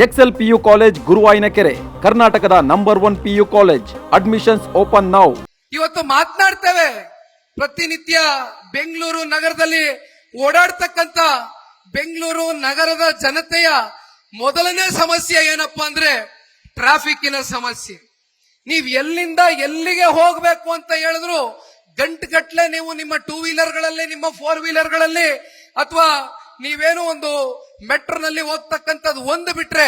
Excel PU college ಗುರುವಾಯಿನಕೆರೆ, ಕರ್ನಾಟಕದ number 1 PU college. Admissions open now. ಇವತ್ತು ಮಾತನಾಡ್ತೇವೆ. ಪ್ರತಿನಿತ್ಯ ಬೆಂಗಳೂರು ನಗರದಲ್ಲಿ ಓಡಾಡ್ತಕ್ಕಂತ ಬೆಂಗಳೂರು ನಗರದ ಜನತೆಯ ಮೊದಲನೇ ಸಮಸ್ಯೆ ಏನಪ್ಪಾ ಅಂದ್ರೆ ಟ್ರಾಫಿಕ್ಕಿನ ಸಮಸ್ಯೆ. ನೀವ್ ಎಲ್ಲಿಂದ ಎಲ್ಲಿಗೆ ಹೋಗ್ಬೇಕು ಅಂತ ಹೇಳಿದ್ರು ಗಂಟೆಗಟ್ಲೆ ನೀವು ನಿಮ್ಮ 2 ವೀಲರ್ಗಳಲ್ಲಿ, ನಿಮ್ಮ 4 ವೀಲರ್ಗಳಲ್ಲಿ, ಅಥವಾ ನೀವೇನು ಒಂದು ಮೆಟ್ರೋನಲ್ಲಿ ಹೋಗ್ತಕ್ಕಂಥದ್ದು ಒಂದು ಬಿಟ್ರೆ,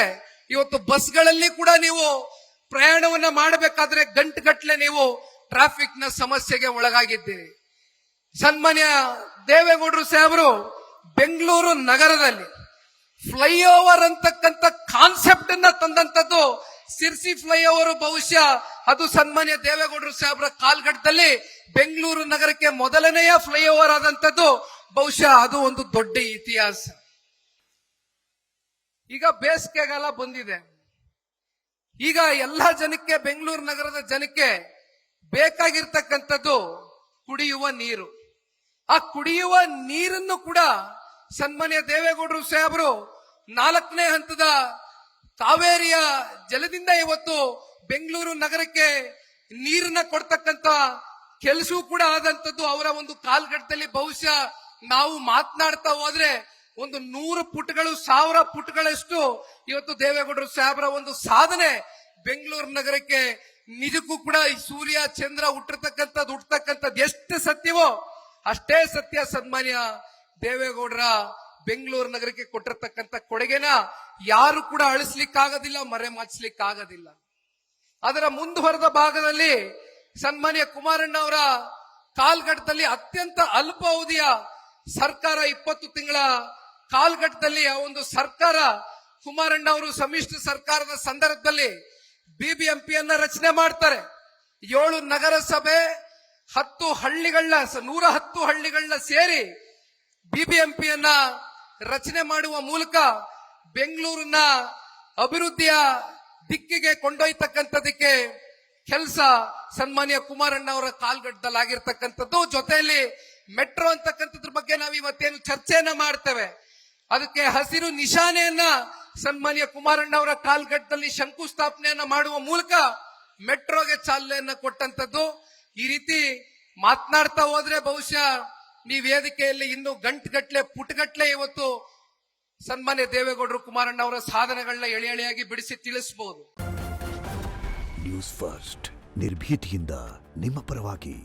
ಇವತ್ತು ಬಸ್ಗಳಲ್ಲಿ ಕೂಡ ನೀವು ಪ್ರಯಾಣವನ್ನ ಮಾಡಬೇಕಾದ್ರೆ ಗಂಟೆಗಟ್ಲೆ ನೀವು ಟ್ರಾಫಿಕ್ ನ ಸಮಸ್ಯೆಗೆ ಒಳಗಾಗಿದ್ದೀರಿ. ಸನ್ಮಾನ್ಯ ದೇವೇಗೌಡರು ಸಾಹೇಬರು ಬೆಂಗಳೂರು ನಗರದಲ್ಲಿ ಫ್ಲೈಓವರ್ ಅಂತಕ್ಕಂಥ ಕಾನ್ಸೆಪ್ಟ್ ಅನ್ನ ತಂದಂತದ್ದು ಸಿರ್ಸಿ ಫ್ಲೈಓವರ್. ಬಹುಶಃ ಅದು ಸನ್ಮಾನ್ಯ ದೇವೇಗೌಡರು ಸಾಹೇಬರ ಕಾಲ್ಗಟ್ಟದಲ್ಲಿ ಬೆಂಗಳೂರು ನಗರಕ್ಕೆ ಮೊದಲನೆಯ ಫ್ಲೈಓವರ್ ಆದಂತದ್ದು. ಬಹುಶಃ ಅದು ಒಂದು ದೊಡ್ಡ ಇತಿಹಾಸ. ಈಗ ಬೇಸಿಗೆಗಾಲ ಬಂದಿದೆ. ಈಗ ಎಲ್ಲಾ ಜನಕ್ಕೆ, ಬೆಂಗಳೂರು ನಗರದ ಜನಕ್ಕೆ ಬೇಕಾಗಿರ್ತಕ್ಕಂಥದ್ದು ಕುಡಿಯುವ ನೀರು. ಆ ಕುಡಿಯುವ ನೀರನ್ನು ಕೂಡ ಸನ್ಮಾನ್ಯ ದೇವೇಗೌಡರು ಸಾಹೇಬರು 4ನೇ ಹಂತದ ಕಾವೇರಿಯ ಜಲದಿಂದ ಇವತ್ತು ಬೆಂಗಳೂರು ನಗರಕ್ಕೆ ನೀರನ್ನ ಕೊಡ್ತಕ್ಕಂತ ಕೆಲಸವೂ ಕೂಡ ಆದಂತದ್ದು ಅವರ ಒಂದು ಕಾಲ್ಗಟ್ಟದಲ್ಲಿ. ಬಹುಶಃ ನಾವು ಮಾತನಾಡ್ತಾ ಹೋದ್ರೆ ಒಂದು 100 ಪುಟಗಳು, 1000 ಪುಟಗಳಷ್ಟು ಇವತ್ತು ದೇವೇಗೌಡರು ಸಾಹೇಬರ ಒಂದು ಸಾಧನೆ ಬೆಂಗಳೂರು ನಗರಕ್ಕೆ. ನಿಜಕ್ಕೂ ಕೂಡ ಈ ಸೂರ್ಯ ಚಂದ್ರ ಹುಟ್ಟತಕ್ಕಂಥದ್ದು ಎಷ್ಟು ಸತ್ಯವೋ ಅಷ್ಟೇ ಸತ್ಯ. ಸನ್ಮಾನ್ಯ ದೇವೇಗೌಡರ ಬೆಂಗಳೂರು ನಗರಕ್ಕೆ ಕೊಟ್ಟಿರ್ತಕ್ಕಂಥ ಕೊಡುಗೆನ ಯಾರು ಕೂಡ ಅಳಿಸ್ಲಿಕ್ಕಾಗೋದಿಲ್ಲ, ಮರೆಮಾಚಲಿಕ್ಕಾಗೋದಿಲ್ಲ. ಅದರ ಮುಂದುವರೆದ ಭಾಗದಲ್ಲಿ ಸನ್ಮಾನ್ಯ ಕುಮಾರಣ್ಣ ಅವರ ಕಾಲ್ಗಟ್ಟದಲ್ಲಿ ಅತ್ಯಂತ ಅಲ್ಪ ಅವಧಿಯ ಸರ್ಕಾರ, 20 ತಿಂಗಳ ಕಾಲ್ಗಟ್ಟದಲ್ಲಿ ಆ ಒಂದು ಸರ್ಕಾರ, ಕುಮಾರಣ್ಣ ಅವರು ಸಮ್ಮಿಶ್ರ ಸರ್ಕಾರದ ಸಂದರ್ಭದಲ್ಲಿ ಬಿಬಿಎಂಪಿಯನ್ನ ರಚನೆ ಮಾಡ್ತಾರೆ. 7 ನಗರಸಭೆ, 110 ಹಳ್ಳಿಗಳನ್ನ ಸೇರಿ ಬಿಬಿಎಂಪಿಯನ್ನ ರಚನೆ ಮಾಡುವ ಮೂಲಕ ಬೆಂಗಳೂರಿನ ಅಭಿವೃದ್ಧಿಯ ದಿಕ್ಕಿಗೆ ಕೊಂಡೊಯ್ತಕ್ಕಂಥದಕ್ಕೆ ಕೆಲಸ ಸನ್ಮಾನ್ಯ ಕುಮಾರಣ್ಣ ಅವರ ಕಾಲ್ಗಟ್ಟದಲ್ಲಿ ಆಗಿರ್ತಕ್ಕಂಥದ್ದು. ಜೊತೆಯಲ್ಲಿ ಮೆಟ್ರೋ ಅಂತಕ್ಕಂಥದ್ರ ಬಗ್ಗೆ ನಾವು ಇವತ್ತೇನು ಚರ್ಚೆಯನ್ನ ಮಾಡ್ತೇವೆ, ಅದಕ್ಕೆ ಹಸಿರು ನಿಶಾನೆಯನ್ನ ಸನ್ಮಾನ್ಯ ಕುಮಾರಣ್ಣ ಅವರ ಕಾಲ್ಗಟ್ಟದಲ್ಲಿ ಶಂಕುಸ್ಥಾಪನೆಯನ್ನ ಮಾಡುವ ಮೂಲಕ ಮೆಟ್ರೋಗೆ ಚಾಲನೆಯನ್ನ ಕೊಟ್ಟಂತದ್ದು. ಈ ರೀತಿ ಮಾತನಾಡ್ತಾ ಹೋದ್ರೆ ಬಹುಶಃ ಈ ವೇದಿಕೆಯಲ್ಲಿ ಇನ್ನು ಗಂಟೆಗಟ್ಲೆ, ಪುಟಗಟ್ಲೆ ಇವತ್ತು ಸನ್ಮಾನ್ಯ ದೇವೇಗೌಡರು ಕುಮಾರಣ್ಣ ಅವರ ಸಾಧನೆಗಳನ್ನ ಎಳೆಯಾಗಿ ಬಿಡಿಸಿ ತಿಳಿಸಬಹುದು. ನ್ಯೂಸ್ ಫಸ್ಟ್, ನಿರ್ಭೀತಿಯಿಂದ ನಿಮ್ಮ ಪರವಾಗಿ.